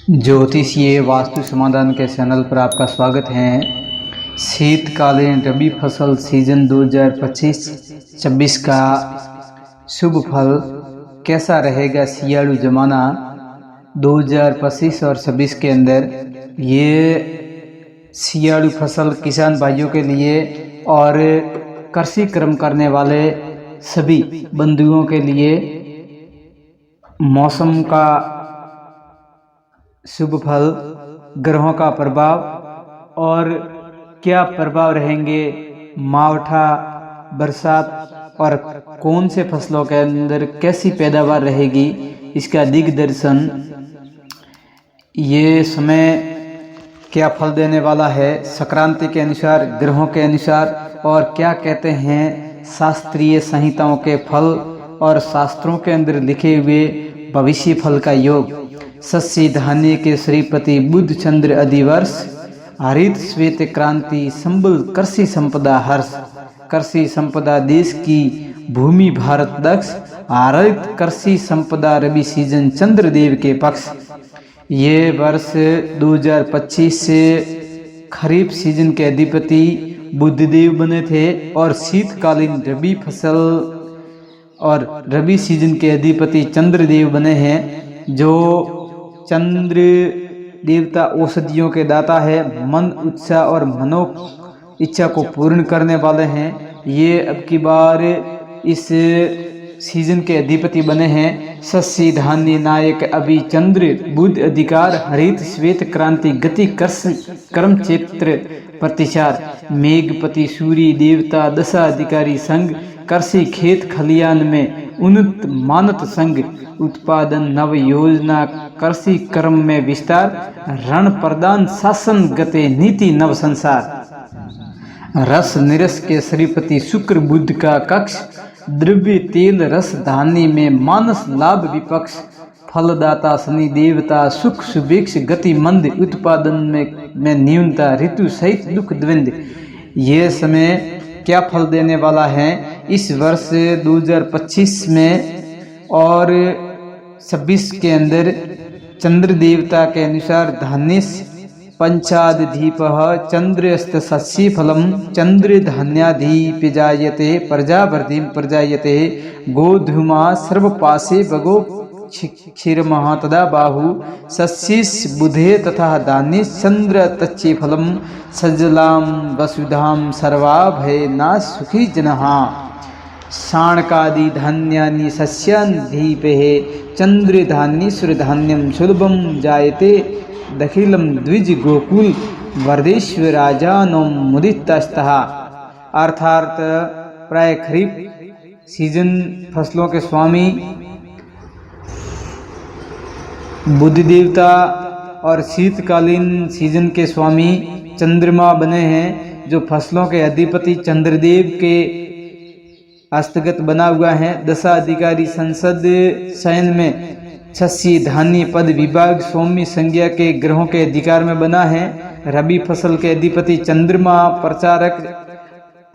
ज्योतिषीय वास्तु समाधान के चैनल पर आपका स्वागत है। शीतकालीन रबी फसल सीजन 2025-26 का शुभ फल कैसा रहेगा सियाड़ू जमाना 2025 और 26 के अंदर। ये सियाड़ू फसल किसान भाइयों के लिए और कृषि कर्म करने वाले सभी बंधुओं के लिए मौसम का शुभ फल, ग्रहों का प्रभाव और क्या प्रभाव रहेंगे, मावठा, बरसात और कौन से फसलों के अंदर कैसी पैदावार रहेगी, इसका दिग्दर्शन, ये समय क्या फल देने वाला है संक्रांति के अनुसार, ग्रहों के अनुसार, और क्या कहते हैं शास्त्रीय संहिताओं के फल और शास्त्रों के अंदर लिखे हुए भविष्य फल का योग। शस्य धान्य के श्रीपति बुध चंद्र अधिवर्ष, हरित श्वेत क्रांति संबल कृषि संपदा हर्ष, कृषि संपदा देश की भूमि भारत दक्ष, हरित कृषि संपदा रवि सीजन चंद्रदेव के पक्ष। ये वर्ष 2025 से खरीफ सीजन के अधिपति बुधदेव बने थे और शीतकालीन रबी फसल और रबी सीजन के अधिपति चंद्रदेव बने हैं। जो चंद्र देवता औषधियों के दाता है, मन उत्साह और मनो इच्छा को पूर्ण करने वाले हैं। ये अब की बार इस सीजन के अधिपति बने हैं। शस्य धान्य नायक अभि चंद्र बुध अधिकार, हरित श्वेत क्रांति गति कर्म क्षेत्र प्रतिचार, मेघपति सूर्य देवता दशा अधिकारी संघ, कृषि खेत खलियान में उन्नत मानत संघ, उत्पादन नव योजना कृषि कर्म में विस्तार, रण प्रदान शासन गते नीति नव संसार। रस निरस के श्रीपति शुक्र बुध का कक्ष, द्रव्य तेल रस धान्य में मानस लाभ विपक्ष, फलदाता शनि देवता सुख सुभिक्ष गति मंद, उत्पादन में न्यूनता ऋतु सहित दुख द्वंद। ये समय क्या फल देने वाला है इस वर्ष 2025 में और 26 के अंदर। चंद्र देवता के अनुसार धान्य पंचादीप चंद्रस्त शशि फलम, चंद्र धान्याधीप जायते प्रजावर्धि प्रजायते, गोधूमा सर्वपासे भगो क्षीर तदा बाहु, शशिष बुधे तथा धान्य चंद्र तच्चे फलम, सजलाम वसुधाम सर्वा भय ना सुखी जनहा, शाणकादि धान्यानि सस्यान्धीपे, चंद्र धान्येश्वर धान्यम सुलभम जायते, दखिलम द्विज गोकुल वर्देश्वर राजानो मुदितस्तः। अर्थात प्राय खरीफ सीजन फसलों के स्वामी बुध देवता और शीतकालीन सीजन के स्वामी चंद्रमा बने हैं। जो फसलों के अधिपति चंद्रदेव के हस्तगत बना हुआ है। दशा अधिकारी संसद शयन में शस्य धान्य पद विभाग सौम्य संज्ञा के ग्रहों के अधिकार में बना है। रबी फसल के अधिपति चंद्रमा प्रचारक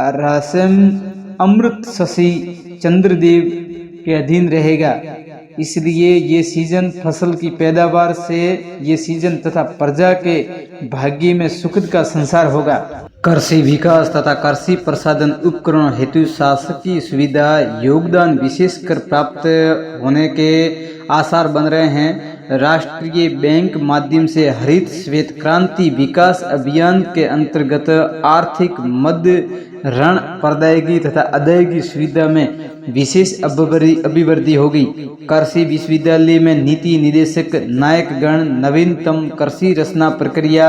रहस्यम अमृत शशि चंद्रदेव के अधीन रहेगा। इसलिए ये सीजन फसल की पैदावार से ये सीजन तथा प्रजा के भाग्य में सुखद का संसार होगा। कृषि विकास तथा कृषि प्रसाधन उपकरण हेतु शासकीय सुविधा योगदान विशेषकर प्राप्त होने के आसार बन रहे हैं। राष्ट्रीय बैंक माध्यम से हरित श्वेत क्रांति विकास अभियान के अंतर्गत आर्थिक मद ऋण प्रदायगी तथा अदायगी सुविधा में विशेष अभिवृद्धि होगी। कृषि विश्वविद्यालय में नीति निदेशक नायकगण नवीनतम कृषि रचना प्रक्रिया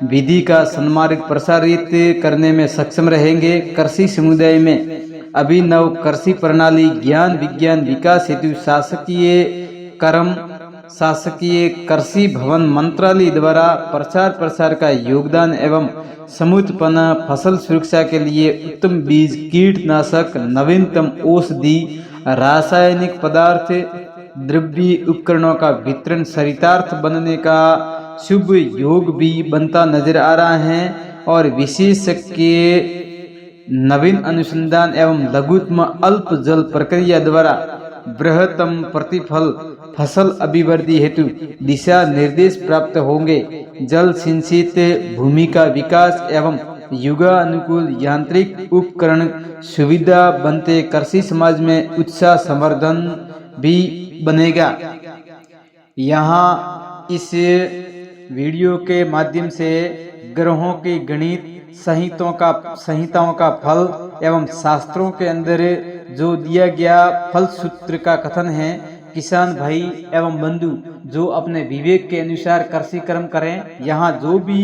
विधि का सन्मार्ग प्रसारित करने में सक्षम रहेंगे। कृषि समुदाय में अभिनव कृषि प्रणाली ज्ञान विज्ञान विकास हेतु शासकीय कर्म शासकीय कृषि भवन मंत्रालय द्वारा प्रचार प्रसार का योगदान एवं समुत्पन्न फसल सुरक्षा के लिए उत्तम बीज कीटनाशक नवीनतम औषधि रासायनिक पदार्थ द्रव्य उपकरणों का वितरण चरितार्थ बनने का शुभ योग भी बनता नजर आ रहा है। और विशेषज्ञ नवीन अनुसंधान एवं लघुत्तम अल्प जल प्रक्रिया द्वारा बृहत्तम प्रतिफल फसल अभिवृद्धि हेतु दिशा निर्देश प्राप्त होंगे। जल सिंचित भूमि का विकास एवं युगानुकूल यांत्रिक उपकरण सुविधा बनते कृषि समाज में उत्साह संवर्धन भी बनेगा। यहाँ इस वीडियो के माध्यम से ग्रहों की गणित संहिताओं का फल एवं शास्त्रों के अंदर जो दिया गया फल सूत्र का कथन है, किसान भाई एवं बंधु जो अपने विवेक के अनुसार कृषि कर्म करें। यहाँ जो भी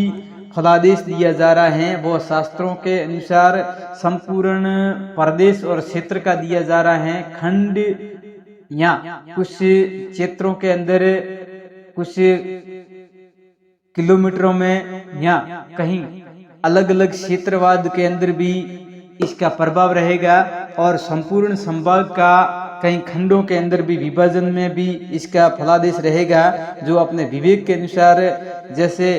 फलादेश दिया जा रहा है वो शास्त्रों के अनुसार संपूर्ण प्रदेश और क्षेत्र का दिया जा रहा है। खंड या कुछ क्षेत्रों के अंदर कुछ किलोमीटरों में या कहीं अलग अलग क्षेत्रवाद के अंदर भी इसका प्रभाव रहेगा और संपूर्ण संभाग का कई खंडों के अंदर भी विभाजन में भी इसका फलादेश रहेगा। जो अपने विवेक के अनुसार जैसे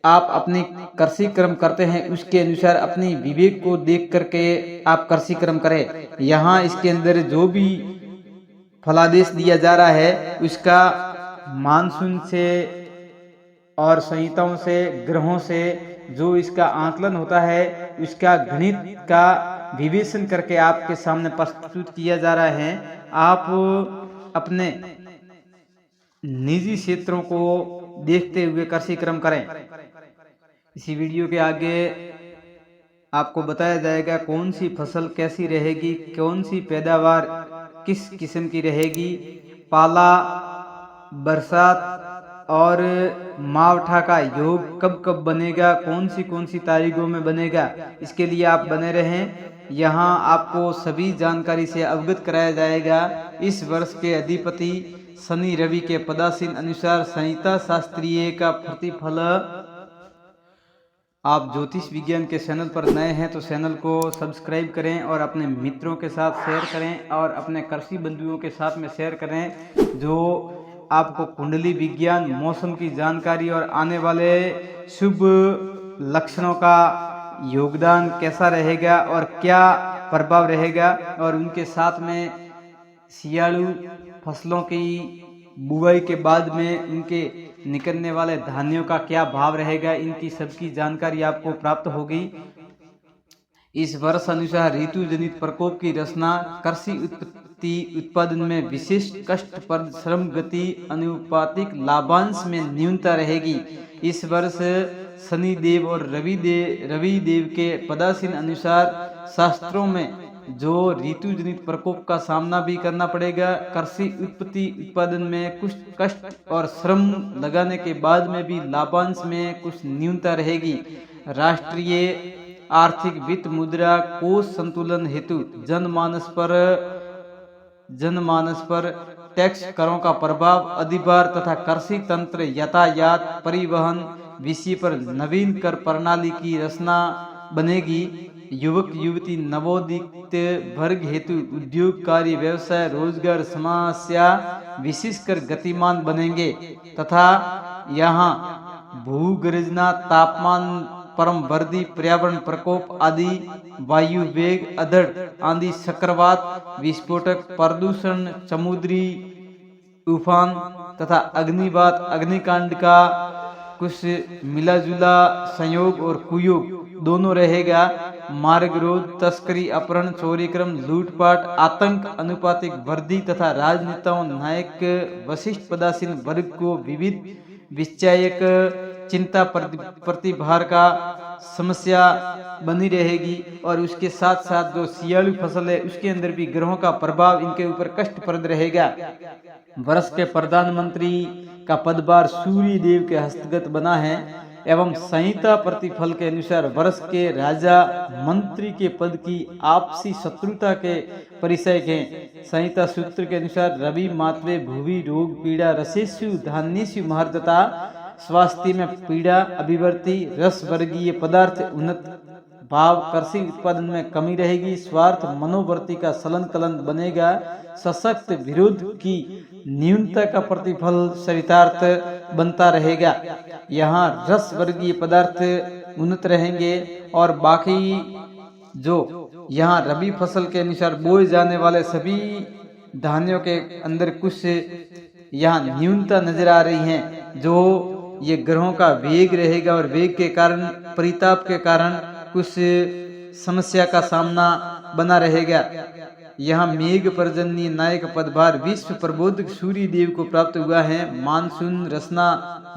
आप अपनी कृषि कर्म करते हैं उसके अनुसार अपनी विवेक को देख करके आप कृषि कर्म करें। यहाँ इसके अंदर जो भी फलादेश दिया जा रहा है उसका मानसून से और संहिताओं से ग्रहों से जो इसका आकलन होता है उसका गणित का विवेचन करके आपके सामने प्रस्तुत किया जा रहा है। आप अपने निजी क्षेत्रों को देखते हुए कृषि कर्म करें। इसी वीडियो के आगे आपको बताया जाएगा कौन सी फसल कैसी रहेगी, कौन सी पैदावार किस किस्म की रहेगी, पाला बरसात और मावठा का योग कब कब बनेगा, कौन सी तारीखों में बनेगा, इसके लिए आप बने रहें। यहाँ आपको सभी जानकारी से अवगत कराया जाएगा। इस वर्ष के अधिपति शनि रवि के पदासीन अनुसार संहिता शास्त्रीय का प्रतिफल। आप ज्योतिष विज्ञान के चैनल पर नए हैं तो चैनल को सब्सक्राइब करें और अपने मित्रों के साथ शेयर करें और अपने कृषि बंधुओं के साथ में शेयर करें जो आपको कुंडली विज्ञान, मौसम की जानकारी और आने वाले शुभ लक्षणों का योगदान कैसा रहेगा और क्या प्रभाव रहेगा और उनके साथ में सियालू फसलों की बुआई के बाद में उनके निकलने वाले धान्यों का क्या भाव रहेगा, इनकी सबकी जानकारी आपको प्राप्त होगी। इस वर्ष अनुसार ऋतु जनित प्रकोप की रचना कृषि उत्पादन में विशिष्ट कष्टप्रद श्रम गति अनुपातिक लाभांश में न्यूनता रहेगी। इस वर्ष शनि देव और रवि देव के पदासीन अनुसार शास्त्रों में जो ऋतु जनित प्रकोप का सामना भी करना पड़ेगा। कृषि उत्पादन में कुछ कष्ट और श्रम लगाने के बाद में भी लाभांश में कुछ न्यूनता रहेगी। राष्ट्रीय आर्थिक वित्त मुद्रा कोष संतुलन हेतु जनमानस पर टैक्स करों का प्रभाव अधिभार तथा कृषि तंत्र यातायात परिवहन विषय पर नवीन कर प्रणाली की रचना बनेगी। युवक युवती नवोदित वर्ग हेतु उद्योग कार्य व्यवसाय रोजगार समस्या विशेषकर गतिमान बनेंगे तथा यहाँ भूगर्जना तापमान परम वर्दी पर्यावरण प्रकोप आदि वायु वेग अधड़ आदि चक्रवात विस्फोटक प्रदूषण समुद्री तूफान तथा अग्निबात अग्निकांड का कुछ मिलाजुला संयोग और कुयोग दोनों रहेगा। मार्ग रोध तस्करी अपहरण चोरी क्रम लूटपाट आतंक अनुपातिक वृद्धि तथा राजनेताओं नायक वशिष्ठ पदासीन वर्ग को विविध विषयक चिंता प्रतिभार का समस्या बनी रहेगी और उसके साथ साथ जो सियालू फसल है उसके अंदर भी ग्रहों का प्रभाव इनके ऊपर कष्टप्रद रहेगा। वर्ष के प्रधानमंत्री का पदभार सूर्य देव के हस्तगत बना है एवं संहिता प्रतिफल के अनुसार वर्ष के राजा मंत्री के पद की आपसी शत्रुता के परिचय के संहिता सूत्र के अनुसार रवि मातवे भूवि रोग पीड़ा रसेशु धान्यशु महर्दता स्वास्थ्य में पीड़ा अभिवृद्धि रस वर्गीय पदार्थ उन्नत भाव कृषि उत्पादन में कमी रहेगी। स्वार्थ मनोवृत्ति का सलन कलन बनेगा। सशक्त विरोध की न्यूनता का प्रतिफल चरितार्थ बनता रहेगा। यहाँ रस वर्गीय पदार्थ उन्नत रहेंगे और बाकी जो यहाँ रबी फसल के अनुसार बोए जाने वाले सभी धान्यों के अंदर कुछ यहाँ न्यूनता नजर आ रही है, जो ये ग्रहों का वेग रहेगा और वेग के कारण, परिताप के कारण कुछ समस्या का सामना बना रहेगा। यहाँ मेघ पर्जन्य नायक पदभार विश्व प्रबोधक सूर्य देव को प्राप्त हुआ है। मानसून रसना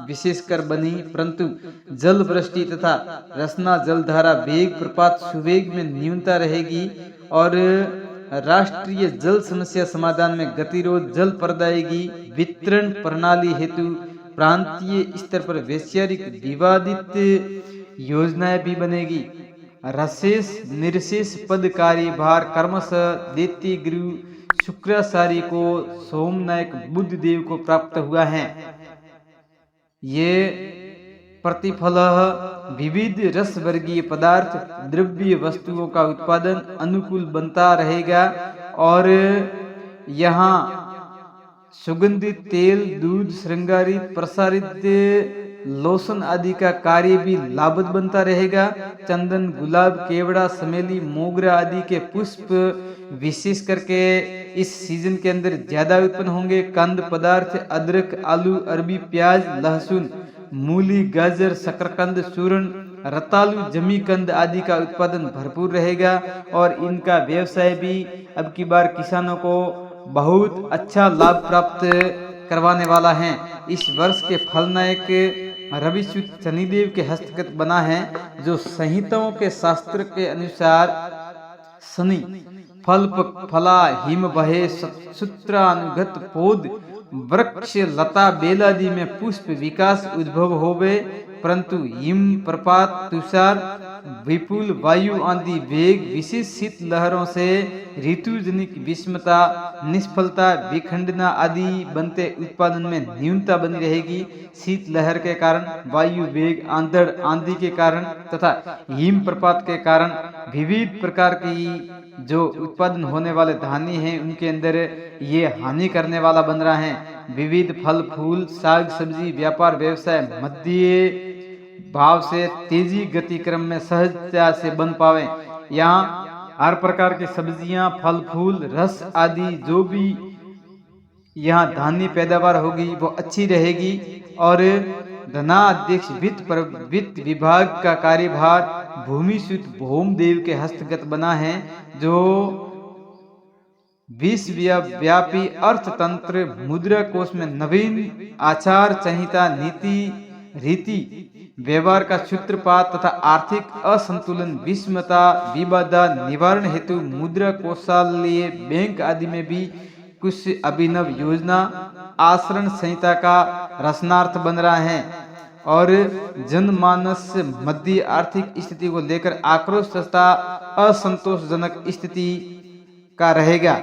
विशेषकर बनी, परंतु जल वृष्टि तथा रसना जलधारा वेग प्रपात सुवेग में न्यूनता रहेगी और राष्ट्रीय जल समस्या समाधान में गतिरोध जल प्रदायगी वितरण प्रणाली हेतु प्रांतीय स्तर पर वैचारिक विवादित योजनाएं भी बनेगी। रशेष निर्शेष पद कार्यभार कर्मश दैत्य गुरु शुक्राचार्य को सोमनायक बुद्ध देव को प्राप्त हुआ है। ये प्रतिफल विविध रस वर्गीय पदार्थ द्रव्य वस्तुओं का उत्पादन अनुकूल बनता रहेगा और यहाँ सुगंधित तेल दूध श्रृंगारित प्रसारित लोशन आदि का कार्य भी लाभद बनता रहेगा। चंदन गुलाब केवड़ा समेली मोगरा आदि के पुष्प विशेष करके इस सीजन के अंदर ज्यादा उत्पन्न होंगे। कंद पदार्थ अदरक आलू अरबी प्याज लहसुन मूली गाजर शकरकंद चूर्ण रतालू जमी कंद आदि का उत्पादन भरपूर रहेगा और इनका व्यवसाय भी अब की बार किसानों को बहुत अच्छा लाभ प्राप्त करवाने वाला है। इस वर्ष के फलनायक रविच्युत शनिदेव के हस्तगत बना है, जो संहिताओं के शास्त्र के अनुसार शनि फल फला हिम बहे सूत्रानुगत पोद वृक्ष लता बेलादि में पुष्प विकास उद्भव होवे, परंतु हिम प्रपात तुषार विपुल वायु आदि वेग विशेष शीत लहरों से ऋतुजनिक विषमता निष्फलता विखंडना आदि बनते उत्पादन में न्यूनता बनी रहेगी। शीत लहर के कारण वायु वेग आंधड़ आंधी के कारण तथा हिम प्रपात के कारण विविध प्रकार की जो उत्पादन होने वाले धान्य हैं उनके अंदर ये हानि करने वाला बन रहा है। विविध फल फूल साग सब्जी व्यापार व्यवसाय मध्य भाव से तेजी गति क्रम में सहजता से बन पावे। यहाँ हर प्रकार की सब्जियां फल फूल रस आदि जो भी यहाँ धान्य पैदावार होगी वो अच्छी रहेगी और धनाध्यक्ष वित्त विभाग का कार्यभार भूमिसुत भौम देव के हस्तगत बना है, जो विश्वव्यापी अर्थतंत्र मुद्रा कोष में नवीन आचार संहिता नीति रीति व्यवहार का सूत्रपात तथा आर्थिक असंतुलन विषमता विवादा निवारण हेतु मुद्रा कोषालय बैंक आदि में भी कुछ अभिनव योजना आचरण संहिता का रचनार्थ बन रहा है और जनमानस मध्य आर्थिक स्थिति को लेकर आक्रोश तथा असंतोषजनक स्थिति का रहेगा।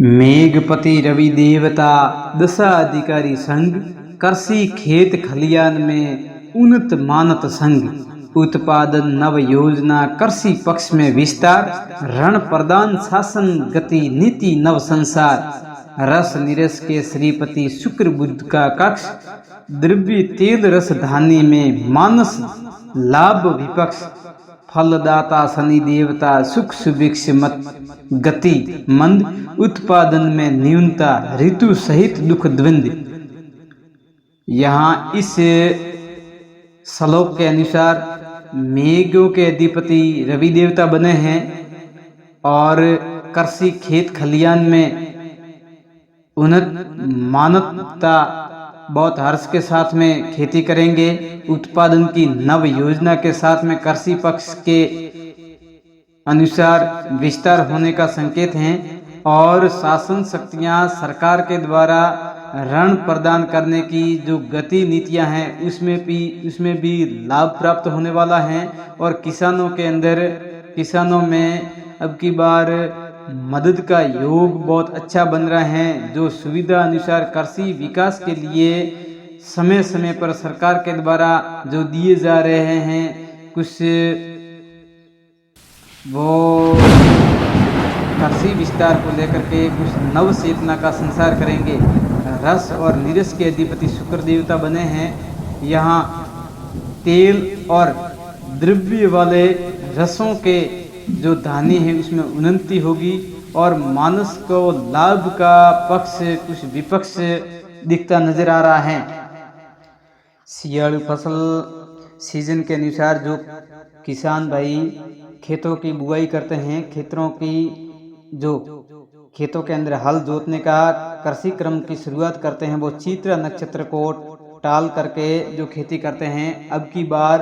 मेघपति रवि देवता दशा अधिकारी संघ कृषि खेत खलियान में उन्नत मानत संघ उत्पादन नव योजना कृषि पक्ष में विस्तार ऋण प्रदान शासन गति नीति नव संसार रस निरस के श्रीपति शुक्र बुध का कक्ष द्रव्य तेल रस धान्य में मानस लाभ विपक्ष फलदाता शनि देवता सुख सुभिक्ष मत गति मंद उत्पादन में न्यूनता ऋतु सहित दुख द्वंद। यहाँ इस श्लोक के अनुसार मेघों के अधिपति रवि देवता बने हैं और कृषि खेत खलियान में उन्नत मानवता बहुत हर्ष के साथ में खेती करेंगे। उत्पादन की नव योजना के साथ में कृषि पक्ष के अनुसार विस्तार होने का संकेत है और शासन शक्तियां सरकार के द्वारा ऋण प्रदान करने की जो गति नीतियां हैं उसमें भी लाभ प्राप्त होने वाला है और किसानों में अब की बार मदद का योग बहुत अच्छा बन रहा है, जो सुविधा अनुसार कृषि विकास के लिए समय समय पर सरकार के द्वारा जो दिए जा रहे हैं कुछ वो कृषि विस्तार को लेकर के कुछ नव चेतना का संचार करेंगे। रस और नीरस के अधिपति शुक्र देवता बने हैं। यहाँ तेल और द्रव्य वाले रसों के जो धान्य है उसमें उन्नति होगी और मानस को लाभ का पक्ष कुछ विपक्ष दिखता नजर आ रहा है। सियाड़ू फसल सीजन के अनुसार जो किसान भाई खेतों की बुआई करते हैं, खेतों के अंदर हल जोतने का कृषि क्रम की शुरुआत करते हैं, वो चित्रा नक्षत्र को टाल करके जो खेती करते हैं। अब की बार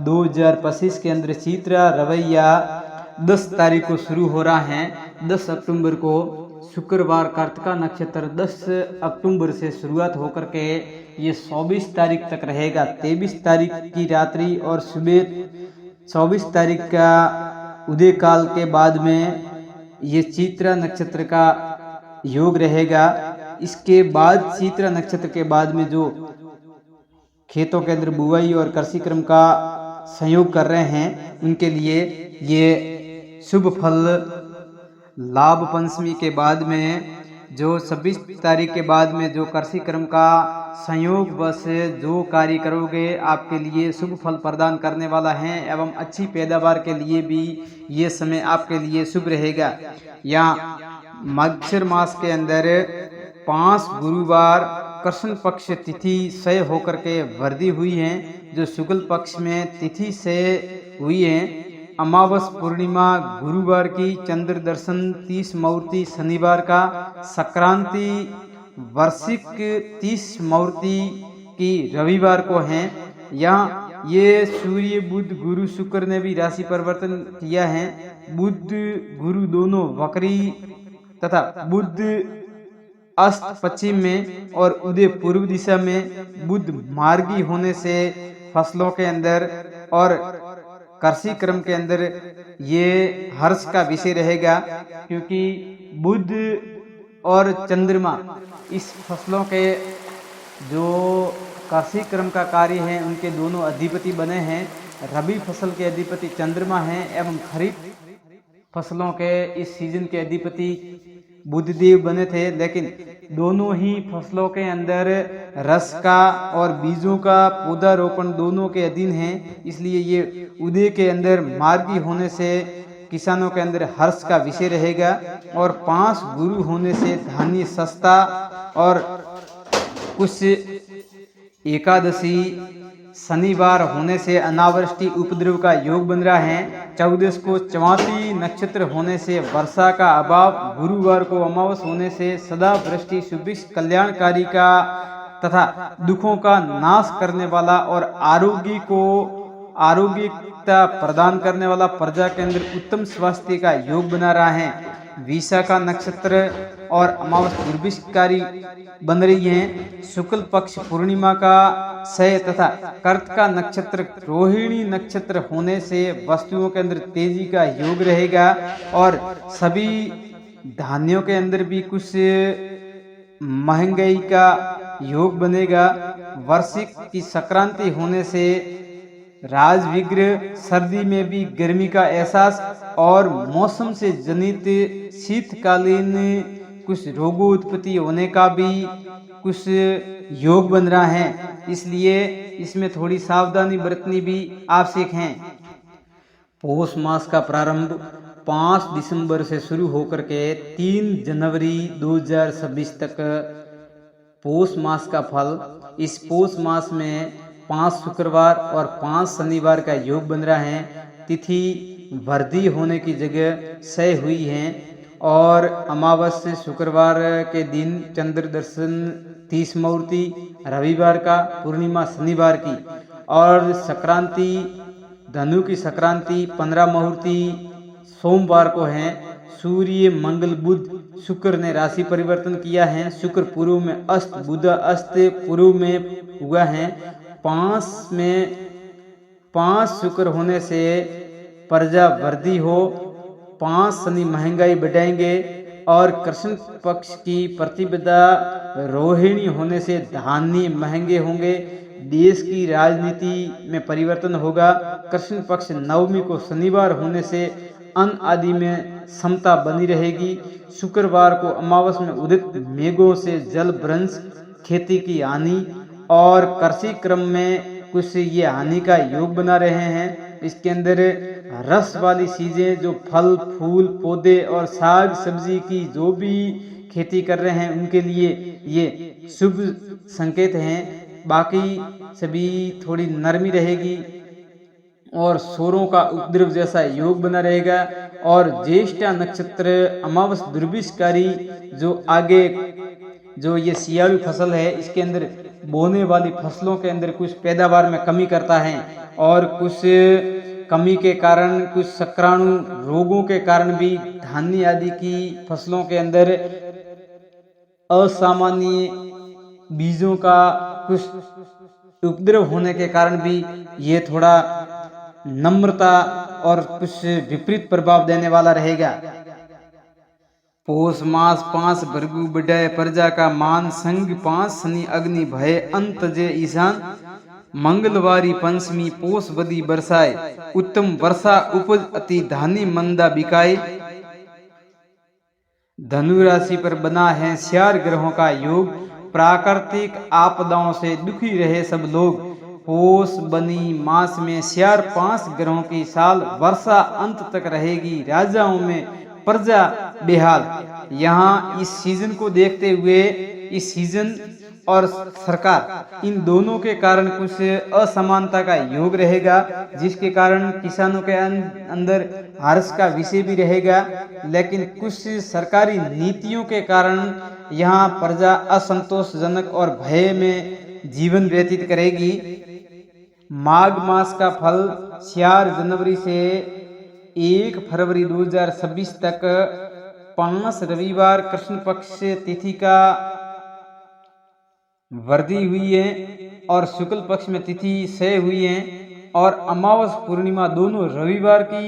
2025 के अंदर चित्रा रवैया 10 तारीख को शुरू हो रहा है। 10 अक्टूबर को शुक्रवार कार्तिका नक्षत्र 10 अक्टूबर से शुरुआत होकर के ये 24 तारीख तक रहेगा। 23 तारीख की रात्रि और सुबह 24 तारीख का उदय काल के बाद में ये चित्रा नक्षत्र का योग रहेगा। इसके बाद चित्रा नक्षत्र के बाद में जो खेतों के अंदर बुआई और कृषि क्रम का संयोग कर रहे हैं उनके लिए ये शुभ फल लाभ पंचमी के बाद में जो 26 तारीख के बाद में जो कृषि क्रम का संयोग बस जो कार्य करोगे आपके लिए शुभ फल प्रदान करने वाला है एवं अच्छी पैदावार के लिए भी ये समय आपके लिए शुभ रहेगा। यहाँ मगशिर मास के अंदर 5 गुरुवार कृष्ण पक्ष तिथि से होकर के वृद्धि हुई है, जो शुक्ल पक्ष में तिथि से हुई है। अमावस पूर्णिमा गुरुवार की, चंद्र दर्शन 30 मुहूर्ती शनिवार का, संक्रांति वार्षिक 30 मुहूर्ती की रविवार को है। यहाँ ये सूर्य बुध गुरु शुक्र ने भी राशि परिवर्तन किया है। बुध गुरु दोनों वक्री तथा बुध अस्त पश्चिम में और उदय पूर्व दिशा में। बुध मार्गी होने से फसलों के अंदर और कृषि क्रम के अंदर ये हर्ष का विषय रहेगा, क्योंकि बुध और चंद्रमा इस फसलों के जो कृषि क्रम का कार्य है उनके दोनों अधिपति बने हैं। रबी फसल के अधिपति चंद्रमा हैं एवं खरीफ फसलों के इस सीजन के अधिपति बुधदेव बने थे, लेकिन दोनों ही फसलों के अंदर रस का और बीजों का पौधारोपण दोनों के अधीन है। इसलिए ये उदय के अंदर मार्गी होने से किसानों के अंदर हर्ष का विषय रहेगा। और 5 गुरु होने से धान्य सस्ता और कुछ एकादशी शनिवार होने से अनावृष्टि उपद्रव का योग बन रहा है। 14 को चवाती नक्षत्र होने से वर्षा का अभाव, गुरुवार को अमावस होने से सदा वृष्टि सुभिक्ष कल्याणकारी का तथा दुखों का नाश करने वाला और आरोग्यता प्रदान करने वाला, प्रजा के अंदर उत्तम स्वास्थ्य का योग बना रहा है। विशाखा नक्षत्र और अमावस दुर्भिक्षकारी बन रही हैं। शुक्ल पक्ष पूर्णिमा का सय तथा कर्तिका नक्षत्र रोहिणी नक्षत्र होने से वस्तुओं के अंदर तेजी का योग रहेगा और सभी धान्यों के अंदर भी कुछ महंगाई का योग बनेगा। वार्षिक की संक्रांति होने से राजविग्रह, सर्दी में भी गर्मी का एहसास और मौसम से जनित शीतकालीन कुछ रोगों उत्पत्ति होने का भी कुछ योग बन रहा है। इसलिए इसमें थोड़ी सावधानी बरतनी भी आवश्यक है। पौष मास का प्रारंभ 5 दिसंबर से शुरू होकर के 3 जनवरी 2026 तक पौष मास का फल। इस पौष मास में 5 शुक्रवार और 5 शनिवार का योग बन रहा है। तिथि वृद्धि होने की जगह सय हुई है और अमावस्या शुक्रवार के दिन, चंद्र दर्शन 30 मुहूर्ती रविवार का, पूर्णिमा शनिवार की और संक्रांति धनु की संक्रांति 15 मुहूर्ती सोमवार को है। सूर्य मंगल बुध शुक्र ने राशि परिवर्तन किया है। शुक्र पूर्व में अस्त, बुध अस्त पूर्व में हुआ है। 5 शुक्र होने से प्रजा वृद्धि हो, 5 शनि महंगाई बढ़ाएंगे और कृष्ण पक्ष की प्रतिपदा रोहिणी होने से धान्य महंगे होंगे। देश की राजनीति में परिवर्तन होगा। कृष्ण पक्ष नवमी को शनिवार होने से अन्न आदि में समता बनी रहेगी। शुक्रवार को अमावस में उदित मेघों से जल भ्रंश, खेती की हानि और कृषि क्रम में कुछ ये हानि का योग बना रहे हैं। इसके अंदर रस वाली चीजें, जो फल फूल पौधे और साग सब्जी की जो भी खेती कर रहे हैं उनके लिए ये शुभ संकेत हैं। बाकी सभी थोड़ी नरमी रहेगी और सोरों का उपद्रव जैसा योग बना रहेगा। और ज्येष्ठा नक्षत्र अमावस दुर्भिक्षकारी जो आगे जो ये सियाळु फसल है इसके अंदर बोने वाली फसलों के अंदर कुछ पैदावार में कमी करता है और कुछ कमी के कारण, कुछ संक्राणु रोगों के कारण भी धान्य आदि की फसलों के अंदर असामान्य बीजों का कुछ उपद्रव होने के कारण भी ये थोड़ा नम्रता और कुछ विपरीत प्रभाव देने वाला रहेगा। पोष मास 5 भृगु बढ़ाए प्रजा का मान, संग 5 शनि अग्नि भय अंत जे ईशान, मंगलवारी पंचमी पोष बदी बरसाए, उत्तम वर्षा उपज अति धानी मंदा बिकाए। धनु राशि पर बना है 4 ग्रहों का योग, प्राकृतिक आपदाओं से दुखी रहे सब लोग। पोष बनी मास में 4-5 ग्रहों की साल, वर्षा अंत तक रहेगी, राजाओं में प्रजा बेहाल। यहाँ इस सीजन को देखते हुए इस सीजन और सरकार इन दोनों के कारण कुछ असमानता का योग रहेगा, जिसके कारण किसानों के अंदर हर्ष का विषय भी रहेगा। लेकिन कुछ सरकारी नीतियों के कारण यहाँ प्रजा असंतोषजनक और भय में जीवन व्यतीत करेगी। माघ मास का फल 4 जनवरी से 1 फरवरी 2026 तक 5 रविवार कृष्ण पक्ष तिथि का वृद्धि हुई है और शुक्ल पक्ष में तिथि क्षय हुई है और अमावस पूर्णिमा दोनों रविवार की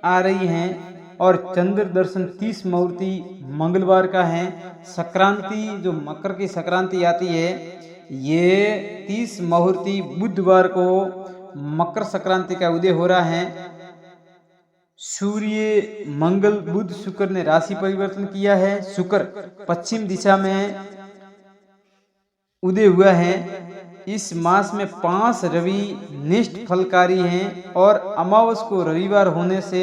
आ रही हैं और चंद्र दर्शन 30 मुहूर्ती मंगलवार का है। संक्रांति जो मकर की संक्रांति आती है ये 30 मुहूर्ती बुधवार को मकर संक्रांति का उदय हो रहा है। सूर्य मंगल बुध शुक्र ने राशि परिवर्तन किया है। शुक्र पश्चिम दिशा में उदय हुआ है। इस मास में 5 रवि निष्ठ फलकारी हैं और अमावस को रविवार होने से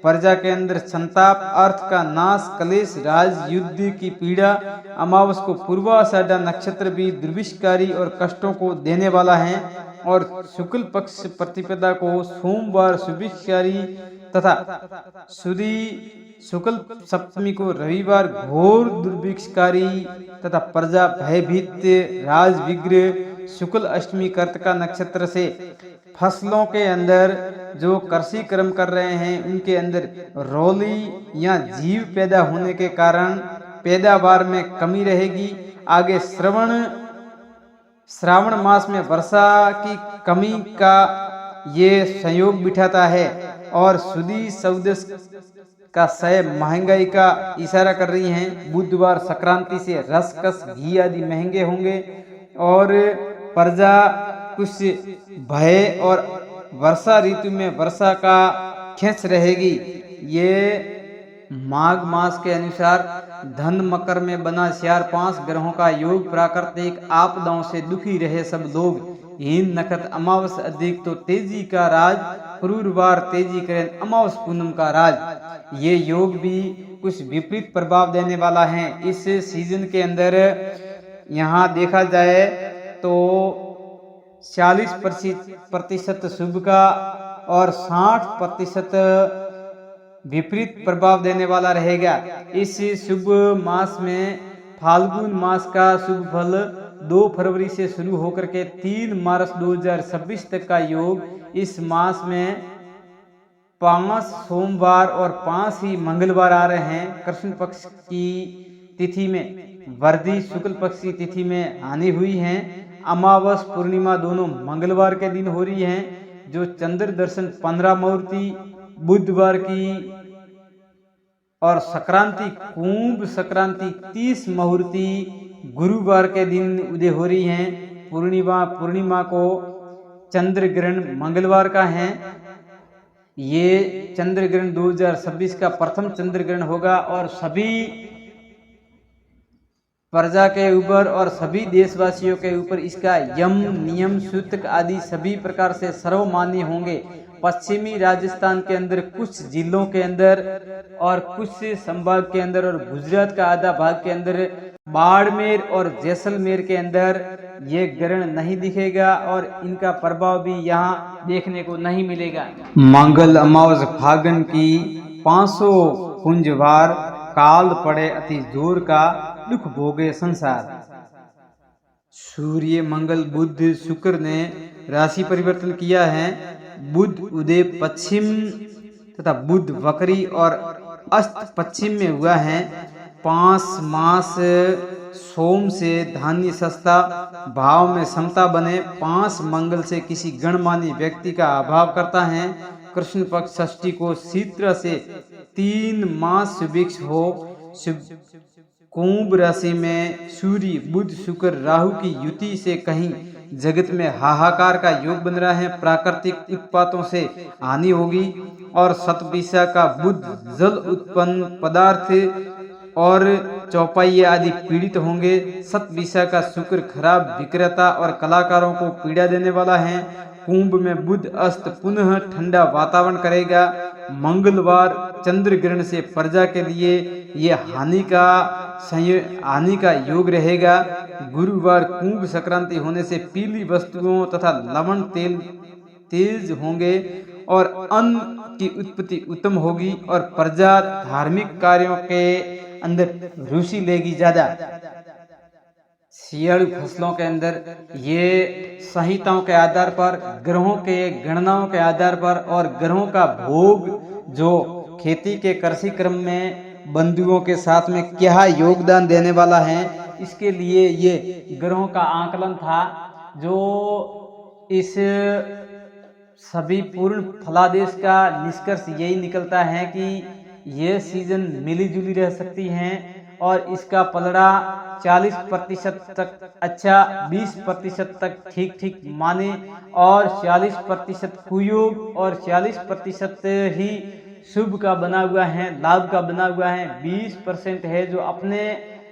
प्रजा के अंदर संताप, अर्थ का नाश, कलेश, राज युद्ध की पीड़ा। अमावस को पूर्वाषाढ़ा नक्षत्र भी दुर्भिक्षकारी और कष्टों को देने वाला है और शुक्ल पक्ष प्रतिपदा को सोमवार सुभिक्षकारी तथा सुदी शुक्ल सप्तमी को रविवार घोर दुर्भिक्षकारी तथा प्रजा भयभीत राज विग्रह। शुक्ल अष्टमी कर्तका नक्षत्र से फसलों के अंदर जो कृषि कर्म कर रहे हैं उनके अंदर रौली या जीव पैदा होने के कारण पैदावार में कमी रहेगी। आगे श्रावण मास में वर्षा की कमी का ये संयोग बिठाता है और सुदी सौदस का क्षय महंगाई का इशारा कर रही हैं। बुधवार संक्रांति से रसकस घी आदि महंगे होंगे और प्रजा कुछ भय और वर्षा ऋतु में वर्षा का खेच रहेगी। ये माघ मास के अनुसार धन मकर में बना 4-5 ग्रहों का योग, प्राकृतिक आपदाओं से दुखी रहे सब लोग। हीन नक्षत्र अमावस अधिक तो तेजी का राज, क्रूरवार तेजी करें अमावस पूनम का राज। ये योग भी कुछ विपरीत प्रभाव देने वाला है। इस सीजन के अंदर यहाँ देखा जाए तो 40% शुभ का और 60% विपरीत प्रभाव देने वाला रहेगा। इस शुभ मास में फाल्गुन मास का शुभ फल 2 फरवरी से शुरू होकर के 3 मार्च 2026 तक का योग। इस मास में 5 सोमवार और 5 ही मंगलवार आ रहे हैं। कृष्ण पक्ष की तिथि में वृद्धि, शुक्ल पक्ष की तिथि में हानि हुई है। अमावस पूर्णिमा दोनों मंगलवार के दिन हो रही है। जो चंद्र दर्शन 15 मुहूर्ती बुधवार की और संक्रांति कुंभ संक्रांति 30 मुहूर्ती गुरुवार के दिन उदय हो रही है। पूर्णिमा को चंद्र ग्रहण मंगलवार का है। ये चंद्र ग्रहण 2026 का प्रथम चंद्र ग्रहण होगा और सभी प्रजा के ऊपर और सभी देशवासियों के ऊपर इसका यम नियम सूत्र आदि सभी प्रकार से सर्वमान्य होंगे। पश्चिमी राजस्थान के अंदर कुछ जिलों के अंदर और कुछ संभाग के अंदर और गुजरात का आधा भाग के अंदर, बाड़मेर और जैसलमेर के अंदर ये ग्रहण नहीं दिखेगा और इनका प्रभाव भी यहाँ देखने को नहीं मिलेगा। मंगल अमावस फागुन की 500 कुंजवार, काल पड़े अति जोर का, दुख भोगे संसार। सूर्य, मंगल, बुध, शुक्र ने राशि परिवर्तन किया है। बुध उदय पश्चिम तथा बुध वक्री और अस्त पश्चिम में हुआ है। 5 मास सोम से धान्य सस्ता, भाव में समता बने। 5 मंगल से किसी गणमान्य व्यक्ति का अभाव करता है। कृष्ण पक्ष षष्ठी को शीतला से 3 मास सुभिक्ष हो। कुंभ राशि में सूर्य, बुध, शुक्र, राहु की युति से कहीं जगत में हाहाकार का योग बन रहा है। प्राकृतिक उत्पातों से हानि होगी और शतभिषा का बुध जल उत्पन्न पदार्थ और चौपाई आदि पीड़ित होंगे। शतभिषा का शुक्र खराब विक्रेता और कलाकारों को पीड़ा देने वाला है। कुंभ में बुध अस्त पुनः ठंडा वातावरण करेगा। मंगलवार चंद्र ग्रहण से प्रजा के लिए ये हानि का योग रहेगा। गुरुवार कुंभ संक्रांति होने से पीली वस्तुओं तथा लवण तेल तेज होंगे और अन्न की उत्पत्ति उत्तम होगी और प्रजा धार्मिक कार्यों के अंदर रुचि लेगी ज्यादा। सियाड़ू फसलों के अंदर ये संहिताओं के आधार पर, ग्रहों के गणनाओं के आधार पर और ग्रहों का भोग जो खेती के कृषि क्रम में बंधुओं के साथ में क्या योगदान देने वाला है, इसके लिए ये ग्रहों का आकलन था। जो इस सभी पूर्ण फलादेश का निष्कर्ष यही निकलता है कि ये सीजन मिली जुली रह सकती हैं और इसका पलड़ा 40% तक अच्छा, 20% तक ठीक ठीक माने और 40% कुयोग और 40% ही शुभ का बना हुआ है, लाभ का बना हुआ है। 20% है जो अपने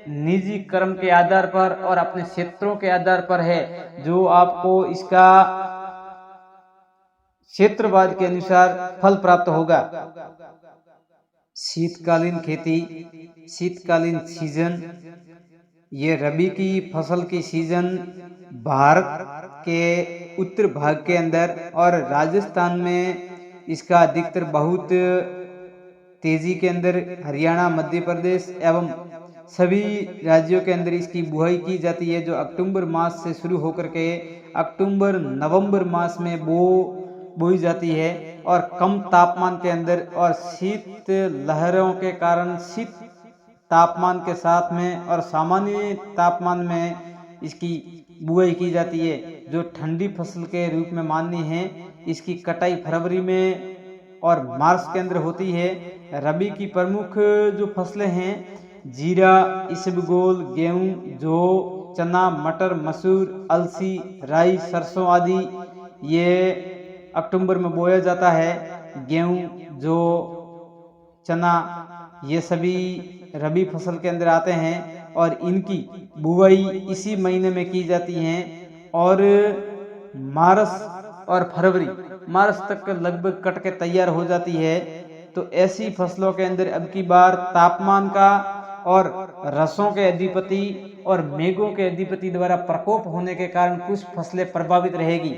निजी कर्म के आधार पर और अपने क्षेत्रों के आधार पर है, जो आपको इसका क्षेत्रवाद के अनुसार फल प्राप्त होगा। शीतकालीन खेती, शीतकालीन सीजन, ये रबी की फसल की सीजन भारत के उत्तर भाग के अंदर और राजस्थान में इसका अधिकतर बहुत तेजी के अंदर, हरियाणा, मध्य प्रदेश एवं सभी राज्यों के अंदर इसकी बुआई की जाती है, जो अक्टूबर मास से शुरू होकर के अक्टूबर नवंबर मास में बोई जाती है और कम तापमान के अंदर और शीत लहरों के कारण शीत तापमान के साथ में और सामान्य तापमान में इसकी बुआई की जाती है, जो ठंडी फसल के रूप में माननी है। इसकी कटाई फरवरी में और मार्च के अंदर होती है। रबी की प्रमुख जो फसलें हैं, जीरा, इसबगोल, गेहूं, जौ, चना, मटर, मसूर, अलसी, राई, सरसों आदि ये अक्टूबर में बोया जाता है। गेहूं, जौ, चना ये सभी रबी फसल के अंदर आते हैं और इनकी बुआई इसी महीने में की जाती है और मार्च और फरवरी, मार्च तक लगभग कट के तैयार हो जाती है। तो ऐसी फसलों के अंदर अब की बार तापमान का और रसों के अधिपति और मेघों के अधिपति द्वारा प्रकोप होने के कारण कुछ फसलें प्रभावित रहेगी।